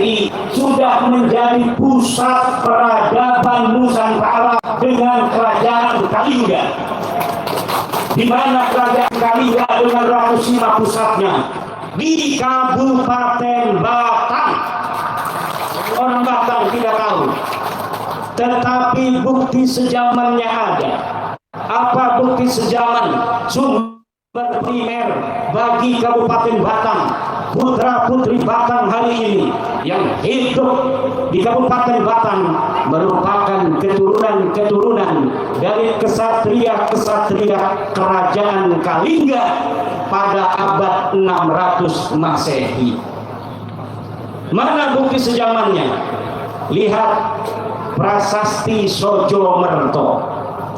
Masehi sudah menjadi pusat peradaban Nusantara dengan kerajaan Kalingga. Di mana kerajaan Kalingga dengan Ratusima pusatnya? Di Kabupaten Batang. Orang Batang tidak tahu, tetapi bukti sejamannya ada. Apa bukti sejaman? Sumber primer bagi Kabupaten Batang, putra putri Batang hari ini yang hidup di Kabupaten Batang merupakan keturunan dari kesatria-kesatria kerajaan Kalingga pada abad 600 Masehi. Mana bukti sejamannya? Lihat Prasasti Sojomerto.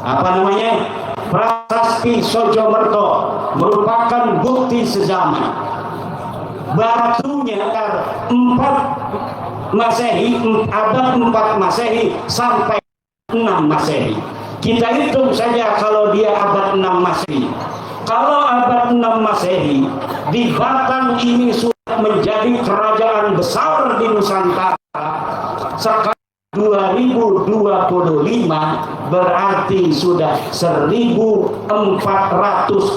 Apa namanya? Prasasti Sojomerto merupakan bukti sejaman. Batunya 4 Masehi, abad 4 Masehi sampai 6 Masehi. Kita hitung saja kalau dia abad 6 Masehi. Kalau abad 6 Masehi, di Batang ini sudah menjadi kerajaan besar di Nusantara. Sekarang 2025 berarti sudah 1400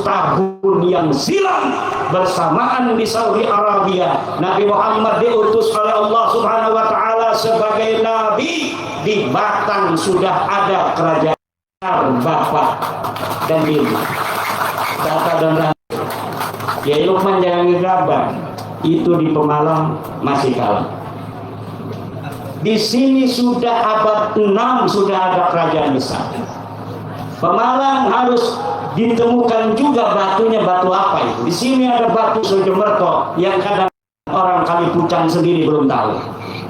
tahun yang silam bersamaan di Saudi Arabia. Nabi Muhammad diutus oleh Allah Subhanahu wa taala sebagai nabi. Di Batang sudah ada kerajaan bapak dan ibu. Bapak dan Raja. Ya Lukman jangan gegabah. Itu di Pemalang masih kalah. Di sini sudah abad 6 sudah ada kerajaan besar. Pemalang harus ditemukan juga batunya, batu apa itu. Di sini ada batu Sojomerto yang kadang orang Kalipucang sendiri belum tahu.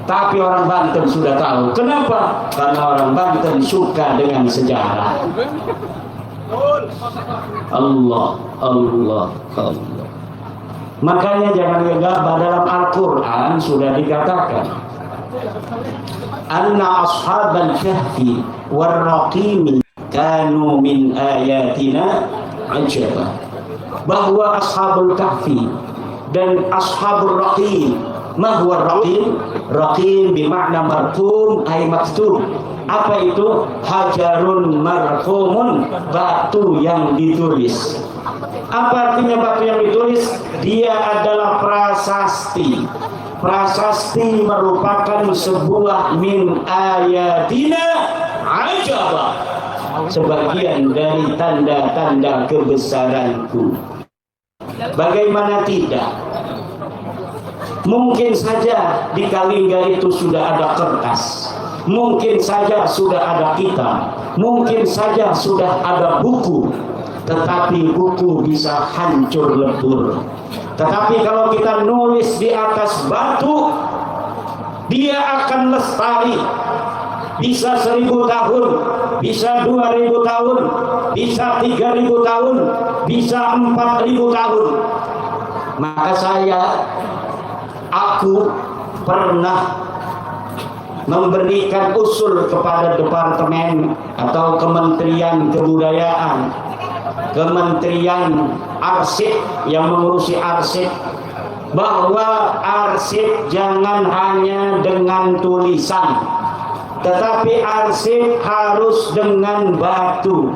Tapi orang Banten sudah tahu. Kenapa? Karena orang Banten suka dengan sejarah. Allah. Makanya jangan gegabah, dalam Al-Quran sudah dikatakan anna ashabal kahfi warraqimi kanu min ayatina ajaba, bahwa ashabul kahfi dan ashabul raqim. Ma huwa raqim? Raqim bermakna marqum ay maktub. Apa itu? Hajarun marqumun, batu yang ditulis. Apa artinya batu yang ditulis? Dia adalah prasasti. Prasasti merupakan sebuah min ayatina ajaba, sebagian dari tanda-tanda kebesaranku. Bagaimana tidak? Mungkin saja di Kalingga itu sudah ada kertas, mungkin saja sudah ada kitab, mungkin saja sudah ada buku, tetapi buku bisa hancur lebur. Tetapi kalau kita nulis di atas batu, dia akan lestari. Bisa 1000 tahun, bisa 2000 tahun, bisa 3000 tahun, bisa 4000 tahun. Maka aku pernah memberikan usul kepada Departemen atau Kementerian Kebudayaan, Kementerian Arsip yang mengurusi arsip, bahwa arsip jangan hanya dengan tulisan, tetapi arsip harus dengan batu.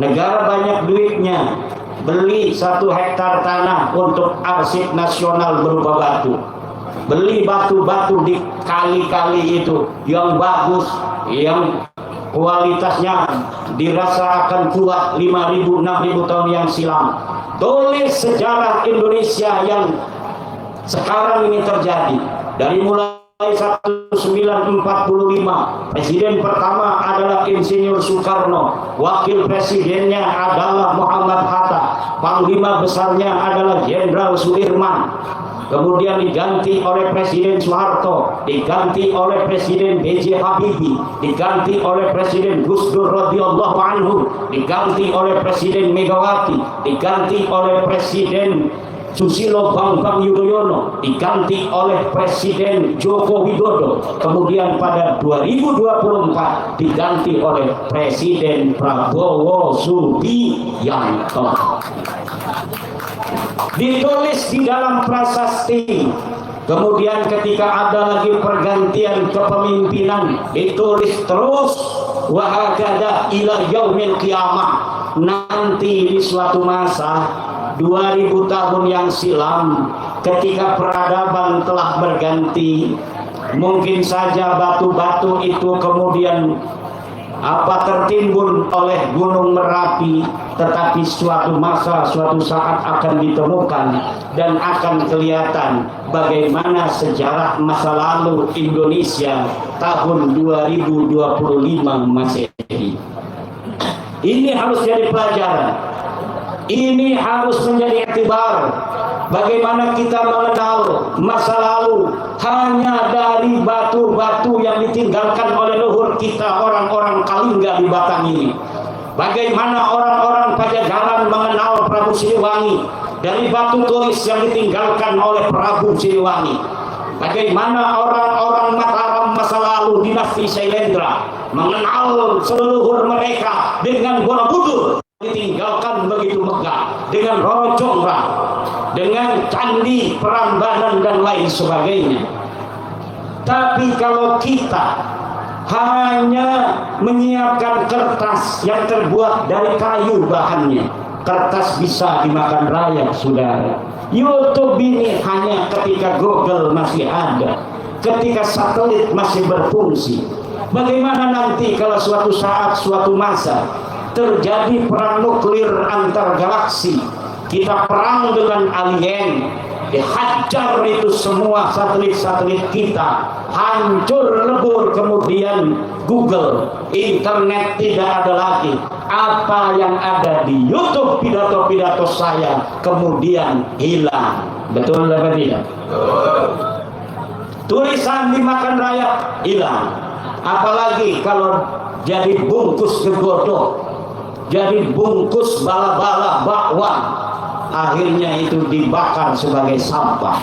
Negara banyak duitnya, beli 1 hektar tanah untuk arsip nasional berupa batu. Beli batu-batu di kali-kali itu yang bagus, yang kualitasnya dirasa akan kuat 5.000, 6.000 tahun yang silam. Tulis sejarah Indonesia yang sekarang ini terjadi. Dari mulai 1945, presiden pertama adalah Insinyur Soekarno, wakil presidennya adalah Muhammad Hatta, panglima besarnya adalah Jenderal Sudirman. Kemudian diganti oleh Presiden Soeharto, diganti oleh Presiden B.J. Habibie, diganti oleh Presiden Gus Dur radhiyallahu anhu, diganti oleh Presiden Megawati, diganti oleh Presiden Susilo Bambang Yudhoyono, diganti oleh Presiden Joko Widodo. Kemudian pada 2024 diganti oleh Presiden Prabowo Subianto. Ditulis di dalam prasasti Kemudian ketika ada lagi pergantian kepemimpinan, ditulis terus wahakada ila yaumil qiyamah. Nanti di suatu masa 2000 tahun yang silam, ketika peradaban telah berganti, mungkin saja batu-batu itu kemudian tertimbun oleh gunung Merapi, tetapi suatu masa, suatu saat akan ditemukan dan akan kelihatan bagaimana sejarah masa lalu Indonesia tahun 2025 Masehi. Ini harus jadi pelajaran. Ini harus menjadi iktibar. Bagaimana kita mengenal masa lalu hanya dari batu-batu yang ditinggalkan oleh leluhur kita, orang-orang Kalingga di Batang ini. Bagaimana orang-orang Pajajaran mengenal Prabu Siliwangi dari batu tulis yang ditinggalkan oleh Prabu Siliwangi. Bagaimana orang-orang Mataram masa lalu dinasti Sailendra mengenal seluruh mereka dengan Borobudur ditinggalkan begitu megah, dengan Roro Jonggrang, dengan Candi Prambanan dan lain sebagainya. Tapi kalau kita hanya menyiapkan kertas yang terbuat dari kayu bahannya, kertas bisa dimakan raya, saudara. YouTube ini hanya ketika Google masih ada, ketika satelit masih berfungsi. Bagaimana nanti kalau suatu saat, suatu masa terjadi perang nuklir antar galaksi, kita perang dengan alien, dihajar itu semua satelit-satelit kita, hancur lebur, kemudian Google, internet tidak ada lagi. Apa yang ada di YouTube pidato-pidato saya kemudian hilang. Betul apa tidak? Tulisan dimakan rakyat hilang. Apalagi kalau jadi bungkus gegodok, jadi bungkus bala-bala bakwan, akhirnya itu dibakar sebagai sampah.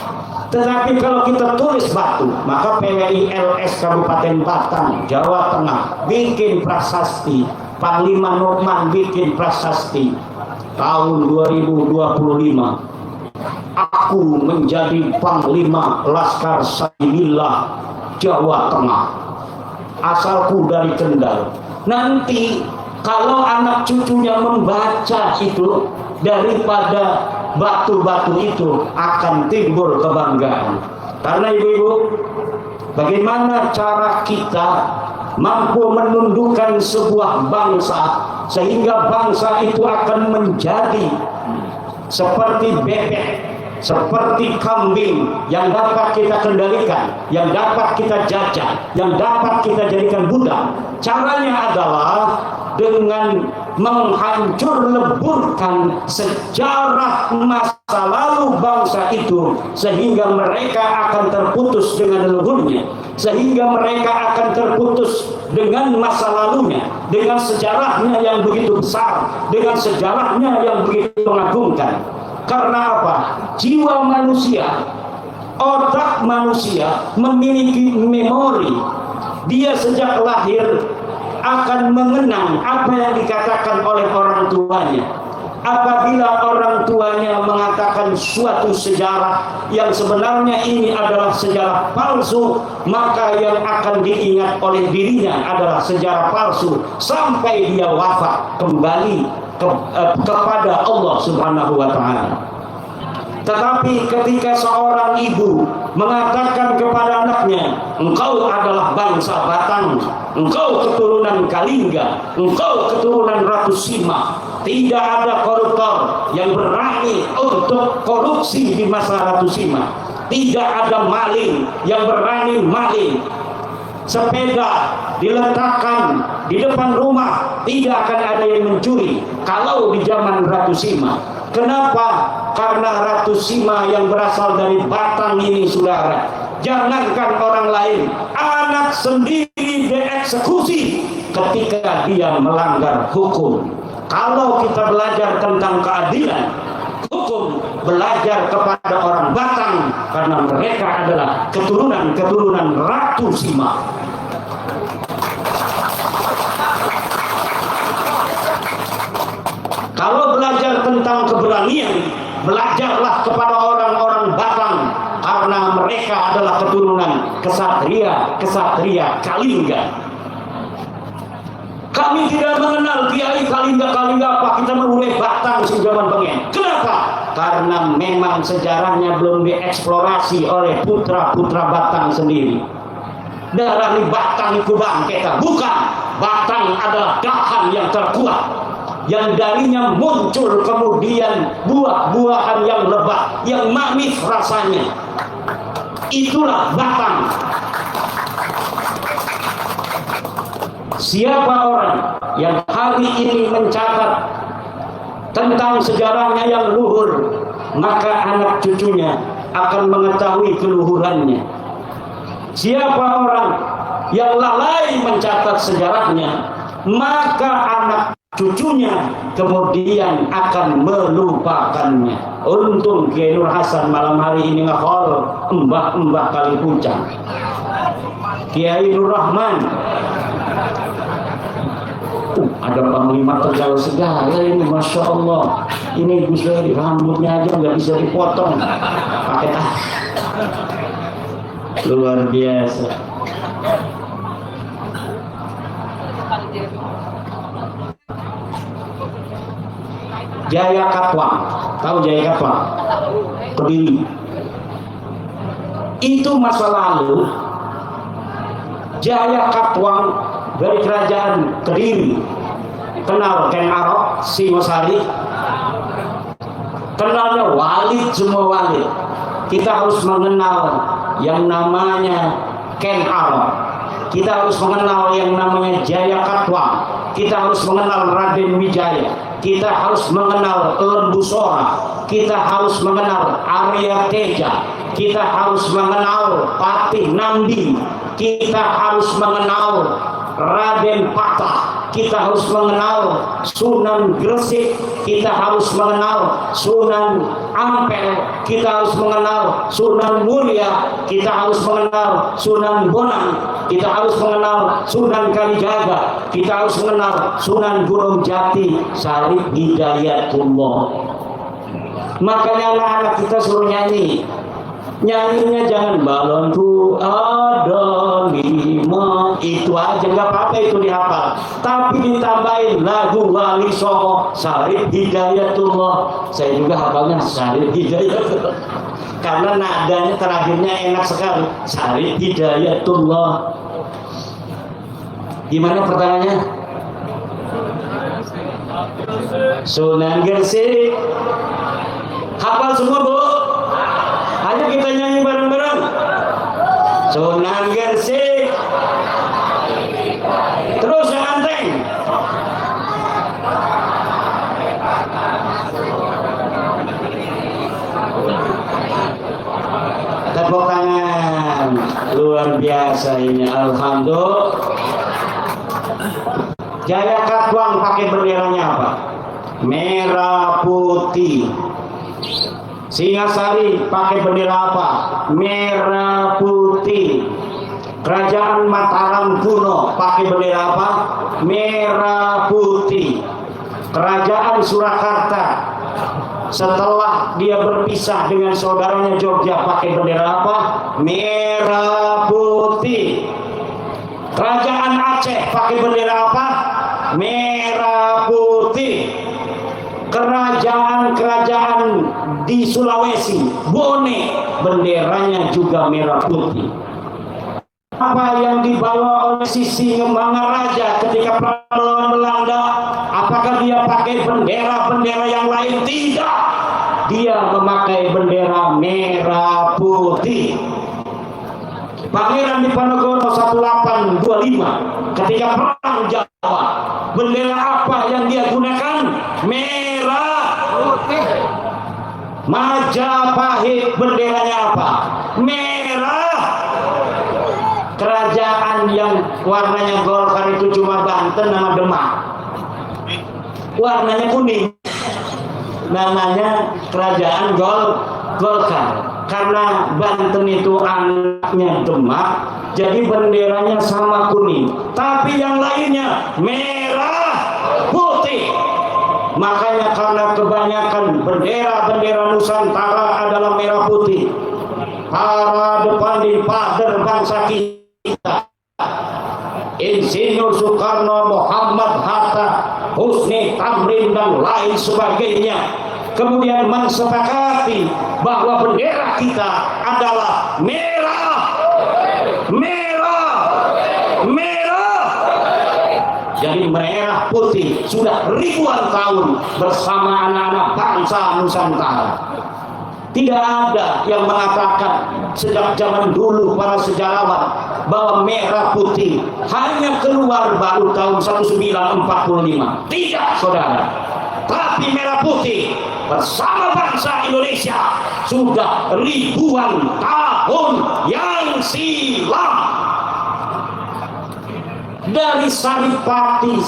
Tetapi kalau kita tulis batu, maka PWILS Kabupaten Batang, Jawa Tengah bikin prasasti, Panglima Nurman bikin prasasti tahun 2025. Aku menjadi Panglima Laskar Sabilillah Jawa Tengah. Asalku dari Kendal. Nanti kalau anak cucunya membaca itu, daripada batu-batu itu akan timbul kebanggaan. Karena ibu-ibu, bagaimana cara kita mampu menundukkan sebuah bangsa sehingga bangsa itu akan menjadi seperti bebek, seperti kambing yang dapat kita kendalikan, yang dapat kita jajah, yang dapat kita jadikan budak. Caranya adalah dengan menghancur leburkan sejarah masa lalu bangsa itu, sehingga mereka akan terputus dengan leluhurnya, sehingga mereka akan terputus dengan masa lalunya, dengan sejarahnya yang begitu besar, dengan sejarahnya yang begitu mengagumkan. Karena apa? Jiwa manusia, otak manusia memiliki memori. Dia sejak lahir akan mengenang apa yang dikatakan oleh orang tuanya. Apabila orang tuanya mengatakan suatu sejarah yang sebenarnya ini adalah sejarah palsu, maka yang akan diingat oleh dirinya adalah sejarah palsu sampai dia wafat kembali kepada Allah Subhanahu wa Ta'ala. Tetapi ketika seorang ibu mengatakan kepada anaknya, engkau adalah bangsa Batang, engkau keturunan Kalingga, engkau keturunan Ratu Sima, tidak ada koruptor yang berani untuk korupsi di masa Ratu Sima, tidak ada maling yang berani maling. Sepeda diletakkan di depan rumah, tidak akan ada yang mencuri kalau di zaman Ratu Sima. Kenapa? Karena Ratu Sima yang berasal dari Batang ini, saudara, jangankan orang lain, anak sendiri dieksekusi ketika dia melanggar hukum. Kalau kita belajar tentang keadilan hukum, belajar kepada orang Batang, karena mereka adalah keturunan Ratu Sima. Kalau belajar tentang keberanian, belajarlah kepada orang-orang Batang, karena karena mereka adalah keturunan kesatria Kalingga. Kami tidak mengenal Kiai Kalingga apa, kita memulai Batang Jaman Bengen. Kenapa? Karena memang sejarahnya belum dieksplorasi oleh putra-putra Batang sendiri. Darah di Batang itu bangketa, bukan. Batang adalah dahan yang terkuat, yang darinya muncul kemudian buah-buahan yang lebat, yang manis rasanya. Itulah Batang. Siapa orang yang hari ini mencatat tentang sejarahnya yang luhur, maka anak cucunya akan mengetahui keluhurannya. Siapa orang yang lalai mencatat sejarahnya, maka anak cucunya kemudian akan melupakannya. Untung Kiai Nur Hasan malam hari ini ngehol embah-embah kali puncak. Kiai Nur Rahman, ada panglima Tegal segala ini, masya Allah. Ini Gus Dur rambutnya aja nggak bisa dipotong pakai luar biasa. Jaya Katwang, tahu Jaya Katwang? Kediri. Itu masa lalu Jaya Katwang dari kerajaan Kediri. Kenal Ken Arok, Singosari. Kenalnya Walid, semua Walid. Kita harus mengenal yang namanya Ken Arok. Kita harus mengenal yang namanya Jaya Katwang. Kita harus mengenal Raden Wijaya. Kita harus mengenal Lembu Sora. Kita harus mengenal Arya Teja. Kita harus mengenal Patih Nambi. Kita harus mengenal Raden Patah. Kita harus mengenal Sunan Gresik. Kita harus mengenal Sunan Ampel. Kita harus mengenal Sunan Muria. Kita harus mengenal Sunan Bonang. Kita harus mengenal Sunan Kalijaga. Kita harus mengenal Sunan Gunung Jati, Syarif Hidayatullah. Makanya anak-anak kita suruh nyanyi. Nyanyinya jangan balonku ada 5, itu aja nggak apa-apa, itu dihafal. Tapi ditambahin lagu Wali Songo, Syarif Hidayatullah. Saya juga hafalnya Syarif Hidayatullah karena nadanya terakhirnya enak sekali, Syarif Hidayatullah. Gimana pertanyaannya? Sunan Gresik. Hafal semua, Bu? Ayo kita nyanyi bareng-bareng. Sunan Gresik. Terus yang anteng. Tepuk tangan. Luar biasa ini, alhamdulillah. Jaya Katwang pakai benderanya apa? Merah putih. Singasari pakai bendera apa? Merah putih. Kerajaan Mataram kuno pakai bendera apa? Merah putih. Kerajaan Surakarta setelah dia berpisah dengan saudaranya Jogja pakai bendera apa? Merah putih. Kerajaan Aceh pakai bendera apa? Merah putih. Kerajaan-kerajaan di Sulawesi, Bone, benderanya juga merah putih. Apa yang dibawa oleh Sisingamangaraja ketika perang melawan Belanda? Apakah dia pakai bendera-bendera yang lain? Tidak. Dia memakai bendera merah putih. Pangeran Diponegoro 1825 ketika perang Jawa, bendera apa yang dia gunakan? Merah putih. Majapahit benderanya apa? Merah. Kerajaan yang warnanya Golkar itu cuma Banten sama Demak, warnanya kuning, namanya kerajaan Golkar. Karena Banten itu anaknya Demak, jadi benderanya sama kuning, tapi yang lainnya merah putih. Makanya karena kebanyakan bendera-bendera Nusantara adalah merah putih. para depan father bangsa kita, Insinyur Soekarno, Muhammad Hatta, Husni Tamrin dan lain sebagainya, kemudian mensepakati bahwa bendera kita adalah merah, merah, merah. Jadi merah putih sudah ribuan tahun bersama anak-anak bangsa Nusantara. Tidak ada yang mengatakan sejak zaman dulu para sejarawan bahwa merah putih hanya keluar baru tahun 1945. Tidak, saudara. Tapi merah putih bersama bangsa Indonesia sudah ribuan tahun yang silam. Dari saripati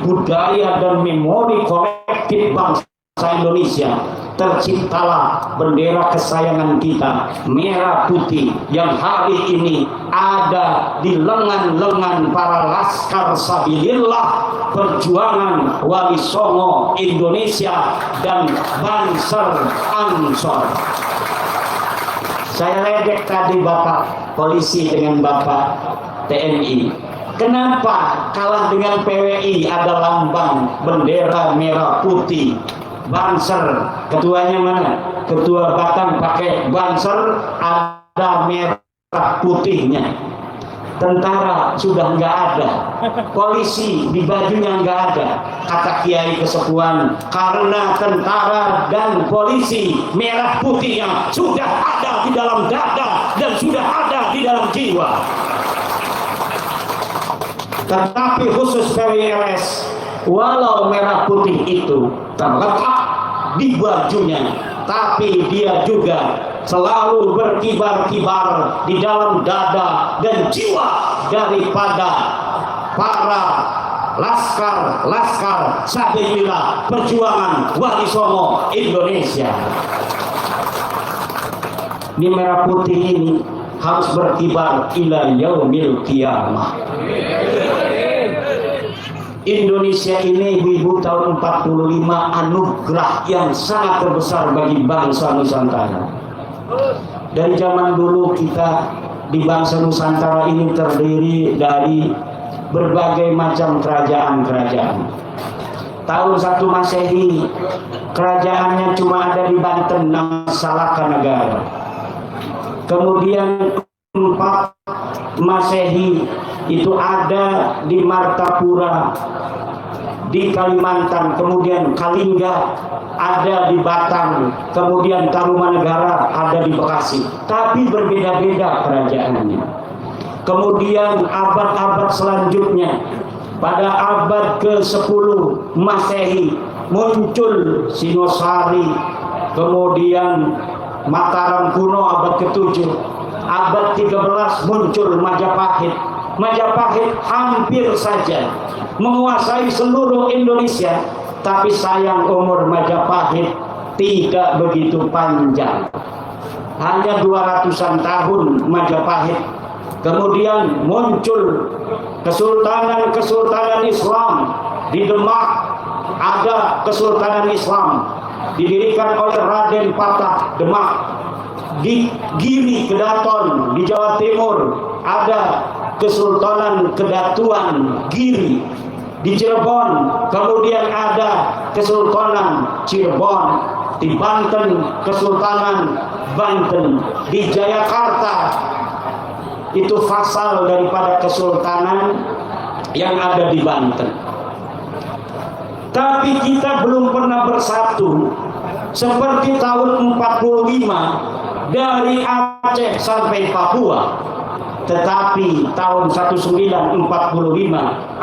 budaya dan memori kolektif bangsa Indonesia terciptalah bendera kesayangan kita, merah putih, yang hari ini ada di lengan-lengan para laskar sabilillah perjuangan Wali Songo Indonesia dan Banser Ansor. Saya ledek tadi Bapak polisi dengan Bapak TNI. Kenapa kalah dengan PWI ada lambang bendera merah putih? Banser, ketuanya mana? Ketua Batang pakai banser, ada merah putihnya. Tentara sudah nggak ada, polisi di bajunya nggak ada. Kata Kiai Kesepuan, karena tentara dan polisi merah putihnya sudah ada di dalam dada dan sudah ada di dalam jiwa. Tetapi khusus PWLS, walau merah putih itu terletak di bajunya, tapi dia juga selalu berkibar-kibar di dalam dada dan jiwa daripada para laskar sabilillah perjuangan Wali Songo Indonesia. Di merah putih ini harus berkibar ila yaumil qiyamah. Indonesia ini ibu tahun 45 anugerah yang sangat terbesar bagi bangsa Nusantara. Dari zaman dulu kita di bangsa Nusantara ini terdiri dari berbagai macam kerajaan-kerajaan. Tahun 1 Masehi kerajaannya cuma ada di Banten, nama Salaka Negara. Kemudian 4 Masehi itu ada di Martapura di Kalimantan, kemudian Kalingga ada di Batang, kemudian Tarumanegara ada di Bekasi, tapi berbeda-beda kerajaannya. Kemudian abad-abad selanjutnya, pada abad ke-10 Masehi muncul Singosari, kemudian Mataram kuno abad ke-7, abad 13 muncul Majapahit. Majapahit hampir saja menguasai seluruh Indonesia, tapi sayang umur Majapahit tidak begitu panjang, hanya 200-an tahun Majapahit. Kemudian muncul kesultanan Islam di Demak, ada kesultanan Islam didirikan oleh Raden Patah Demak. Di Giri Kedaton di Jawa Timur ada Kesultanan Kedatuan Giri. Di Cirebon kemudian ada Kesultanan Cirebon. Di Banten Kesultanan Banten. Di Jayakarta itu fasal daripada kesultanan yang ada di Banten. Tapi kita belum pernah bersatu seperti tahun 45 dari Aceh sampai Papua. Tetapi tahun 1945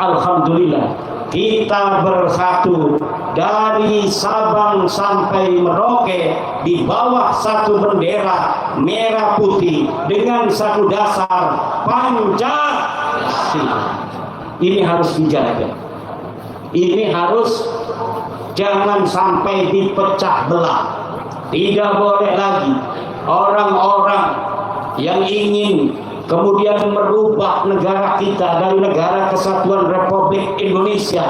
alhamdulillah kita bersatu dari Sabang sampai Merauke di bawah satu bendera merah putih dengan satu dasar Pancasila. Ini harus dijaga. Ini harus jangan sampai dipecah belah. Tidak boleh lagi orang-orang yang ingin kemudian merubah negara kita dari negara kesatuan Republik Indonesia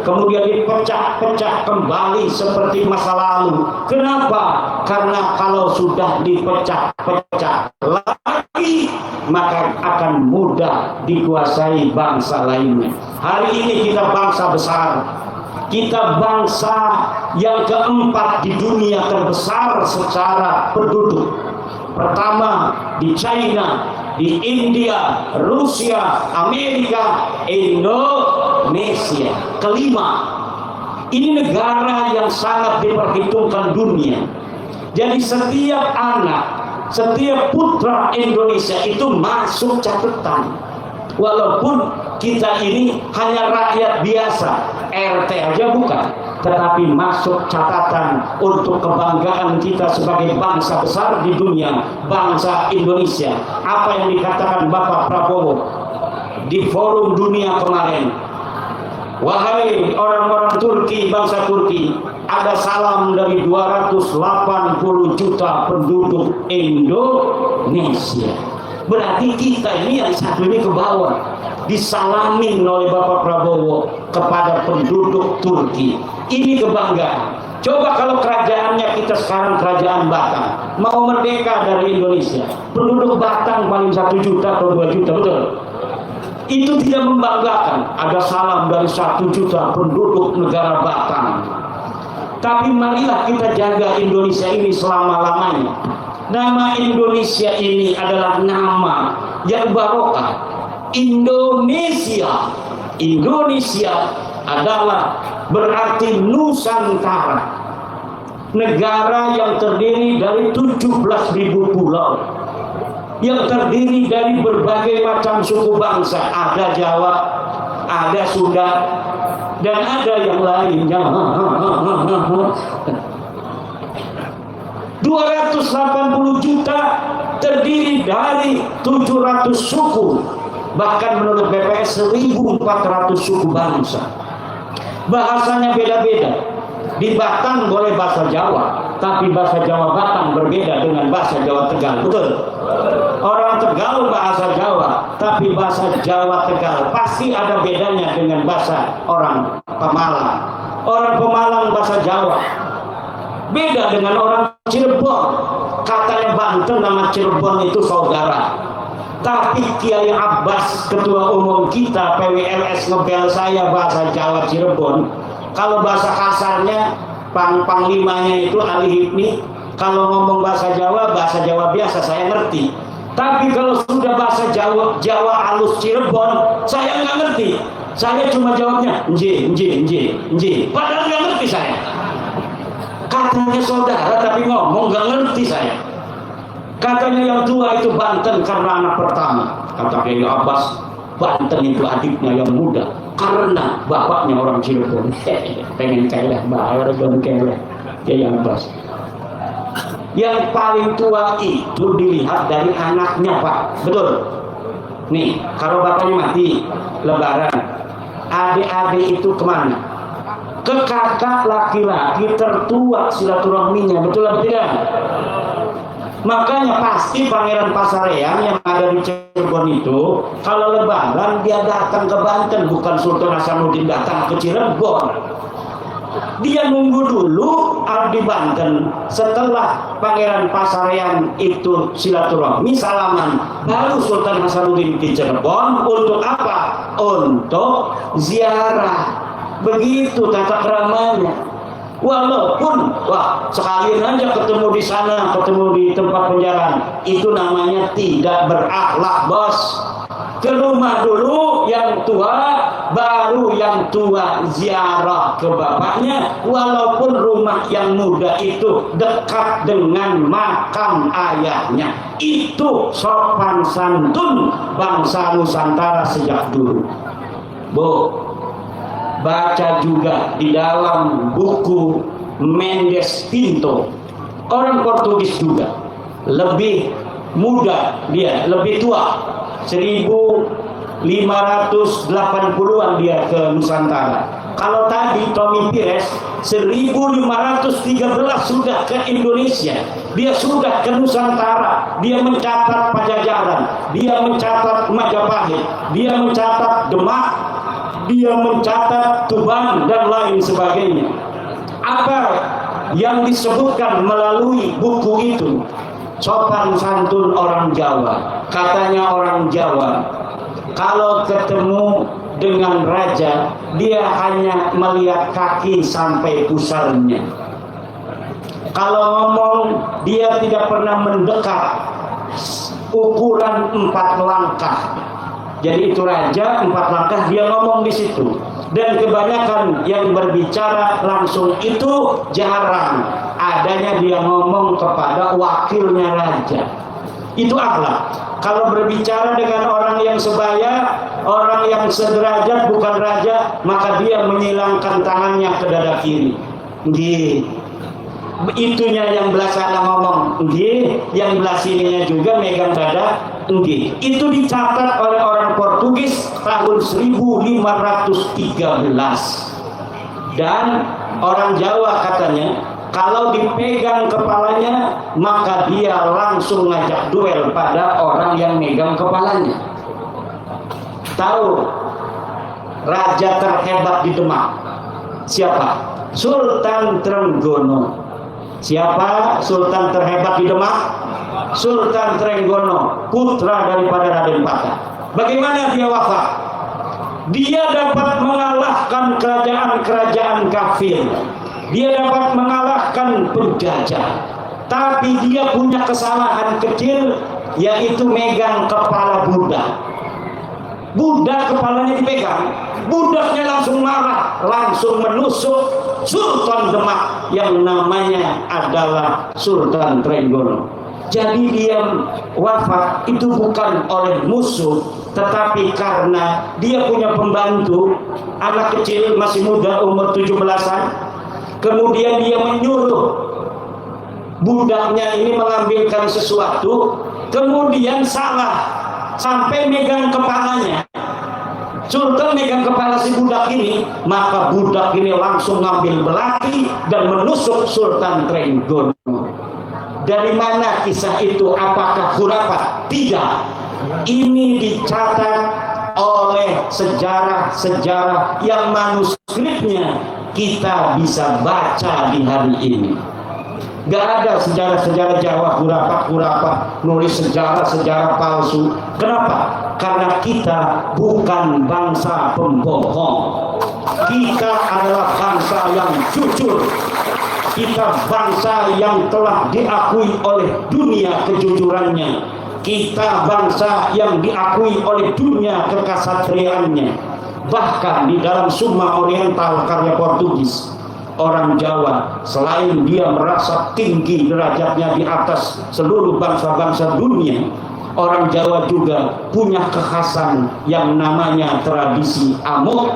kemudian dipecah-pecah kembali seperti masa lalu. Kenapa? Karena kalau sudah dipecah-pecah lagi, maka akan mudah dikuasai bangsa lainnya. Hari ini kita bangsa besar, kita bangsa yang keempat di dunia terbesar secara penduduk. Pertama di China, di India, Rusia, Amerika, Indonesia. Kelima, ini negara yang sangat diperhitungkan dunia. Jadi setiap anak, setiap putra Indonesia itu masuk catatan. Walaupun kita ini hanya rakyat biasa, RT aja bukan, tetapi masuk catatan untuk kebanggaan kita sebagai bangsa besar di dunia, bangsa Indonesia. Apa yang dikatakan Bapak Prabowo di forum dunia kemarin, wahai orang-orang Turki, bangsa Turki, ada salam dari 280 juta penduduk Indonesia. Berarti kita ini yang satu ini ke bawah, disalamin oleh Bapak Prabowo kepada penduduk Turki. Ini kebanggaan. Coba kalau kerajaannya kita sekarang kerajaan Batam, mau merdeka dari Indonesia, penduduk Batam paling 1 juta atau 2 juta, betul? Itu tidak membanggakan. Ada salam dari 1 juta penduduk negara Batam. Tapi marilah kita jaga Indonesia ini selama-lamanya. Nama Indonesia ini adalah nama yang barokah. Indonesia. Indonesia adalah berarti Nusantara. Negara yang terdiri dari 17.000 pulau. Yang terdiri dari berbagai macam suku bangsa. Ada Jawa, ada Sunda, dan ada yang lainnya. 280 juta terdiri dari 700 suku, bahkan menurut BPS 1.400 suku bangsa. Bahasanya beda-beda. Di Batam boleh bahasa Jawa, tapi bahasa Jawa Batam berbeda dengan bahasa Jawa Tegal, betul? Orang Tegal bahasa Jawa, tapi bahasa Jawa Tegal pasti ada bedanya dengan bahasa orang Pemalang. Orang Pemalang bahasa Jawa beda dengan orang Cirebon. Katanya Banten nama Cirebon itu saudara. Tapi Kiai Abbas, ketua umum kita PWLS, ngebel saya bahasa Jawa Cirebon. Kalau bahasa kasarnya panglimanya itu Ali Hipni. Kalau ngomong bahasa Jawa biasa saya ngerti. Tapi kalau sudah bahasa Jawa halus Cirebon, saya nggak ngerti. Saya cuma jawabnya nje. Padahal nggak ngerti saya. Katanya saudara tapi ngomong nggak ngerti saya. Katanya yang tua itu Banten karena anak pertama. Kata Kiai Abbas, Banten itu adiknya yang muda karena bapaknya orang Cirebon. Pengen keleh, bayar dan keleh. Kiai Abbas. Yang paling tua itu dilihat dari anaknya, Pak. Betul. Nih, kalau bapaknya mati lebaran, adik-adik itu kemana? Ke kakak laki-laki tertua silaturahminya, betul atau tidak? Makanya pasti Pangeran Pasarean yang ada di Cirebon itu kalau lebaran dia datang ke Banten, bukan Sultan Hasanuddin datang ke Cirebon. Dia nunggu dulu di Banten. Setelah Pangeran Pasarean itu silaturahmi salaman, baru Sultan Hasanuddin di Cirebon. Untuk apa? Untuk ziarah. Begitu tata keramanya. Walaupun sekalian aja ketemu di sana, ketemu di tempat penjara, itu namanya tidak berakhlak, bos. Ke rumah dulu yang tua, baru yang tua ziarah ke bapaknya. Walaupun rumah yang muda itu dekat dengan makam ayahnya. Itu sopan santun bangsa Nusantara sejak dulu. Bu, baca juga di dalam buku Mendes Pinto, orang Portugis juga, lebih muda dia, lebih tua, 1580-an dia ke Nusantara. Kalau tadi Tommy Pires 1513 sudah ke Indonesia, dia sudah ke Nusantara, dia mencatat Pajajaran, dia mencatat Majapahit, dia mencatat Demak, dia mencatat Tuban dan lain sebagainya. Apa yang disebutkan melalui buku itu? Sopan santun orang Jawa. Katanya orang Jawa, kalau ketemu dengan raja, dia hanya melihat kaki sampai pusarnya. Kalau ngomong, dia tidak pernah mendekat ukuran 4 langkah. Jadi itu raja 4 langkah dia ngomong di situ. Dan kebanyakan yang berbicara langsung itu jarang. Adanya dia ngomong kepada wakilnya raja. Itu akhlak. Kalau berbicara dengan orang yang sebaya, orang yang sederajat bukan raja, maka dia menyilangkan tangannya ke dada kiri. Nggih. Itunya yang belah sana ngomong nggih, yang belah sininya juga megang dada nggih. Itu dicatat oleh orang Portugis tahun 1513. Dan orang Jawa katanya, kalau dipegang kepalanya, maka dia langsung ngajak duel pada orang yang megang kepalanya. Tahu raja terhebat di Demak siapa? Sultan Trenggono. Siapa sultan terhebat di Demak? Sultan Trenggono, putra daripada Raden Patah. Bagaimana dia wafat? Dia dapat mengalahkan kerajaan-kerajaan kafir. Dia dapat mengalahkan penjajah. Tapi dia punya kesalahan kecil, yaitu megang kepala budak. Budak kepalanya dipegang, budaknya langsung marah, langsung menusuk Sultan Demak yang namanya adalah Sultan Trenggono. Jadi dia wafat itu bukan oleh musuh, tetapi karena dia punya pembantu, anak kecil masih muda umur 17-an. Kemudian dia menyuruh budaknya ini mengambilkan sesuatu, kemudian salah sampai megang kepalanya. Sultan megang kepala si budak ini, maka budak ini langsung ngambil belati dan menusuk Sultan Trenggono. Dari mana kisah itu? Apakah khurafat? Tidak. Ini dicatat oleh sejarah-sejarah yang manuskripnya kita bisa baca di hari ini. Gak ada sejarah-sejarah Jawa khurafat nulis sejarah-sejarah palsu. Kenapa? Karena kita bukan bangsa pembohong. Kita adalah bangsa yang jujur. Kita bangsa yang telah diakui oleh dunia kejujurannya. Kita bangsa yang diakui oleh dunia kekasatriaannya. Bahkan di dalam Summa Oriental karya Portugis, orang Jawa selain dia merasa tinggi derajatnya di atas seluruh bangsa-bangsa dunia, orang Jawa juga punya kekhasan yang namanya tradisi amuk.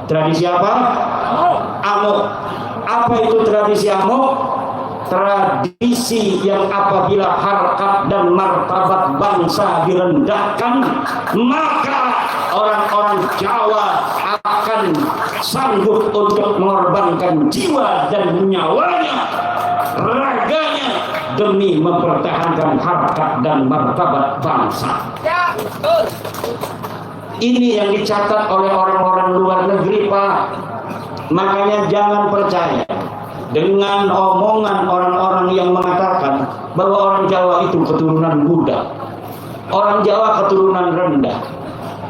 Tradisi apa? Amuk. Apa itu tradisi amuk? Tradisi yang apabila harkat dan martabat bangsa direndahkan, maka orang-orang Jawa akan sanggup untuk mengorbankan jiwa dan nyawanya, raganya, demi mempertahankan harkat dan martabat bangsa. Ini yang dicatat oleh orang-orang luar negeri, Pak. Makanya jangan percaya dengan omongan orang-orang yang mengatakan bahwa orang Jawa itu keturunan budak, orang Jawa keturunan rendah,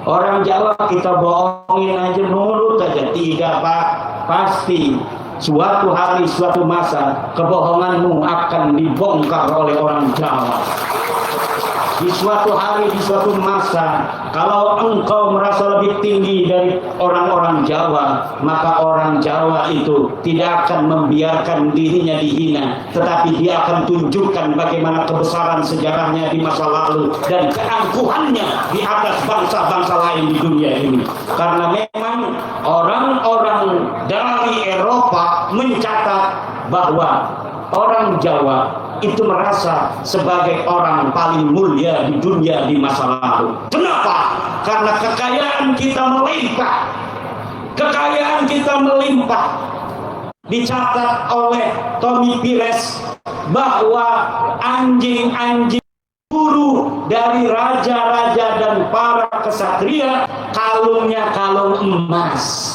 orang Jawa kita bohongin aja, nurut aja. Tidak, Pak. Pasti suatu hari, suatu masa kebohonganmu akan dibongkar oleh orang Jawa. Di suatu hari, di suatu masa, kalau engkau merasa lebih tinggi dari orang-orang Jawa, maka orang Jawa itu tidak akan membiarkan dirinya dihina, tetapi dia akan tunjukkan bagaimana kebesaran sejarahnya di masa lalu dan keangkuhannya di atas bangsa-bangsa lain di dunia ini. Karena memang orang-orang dari Eropa mencatat bahwa orang Jawa itu merasa sebagai orang paling mulia di dunia di masa lalu. Kenapa? Karena kekayaan kita melimpah. Kekayaan kita melimpah. Dicatat oleh Tommy Pires bahwa anjing-anjing guru dari raja-raja dan para kesatria, kalungnya kalung emas.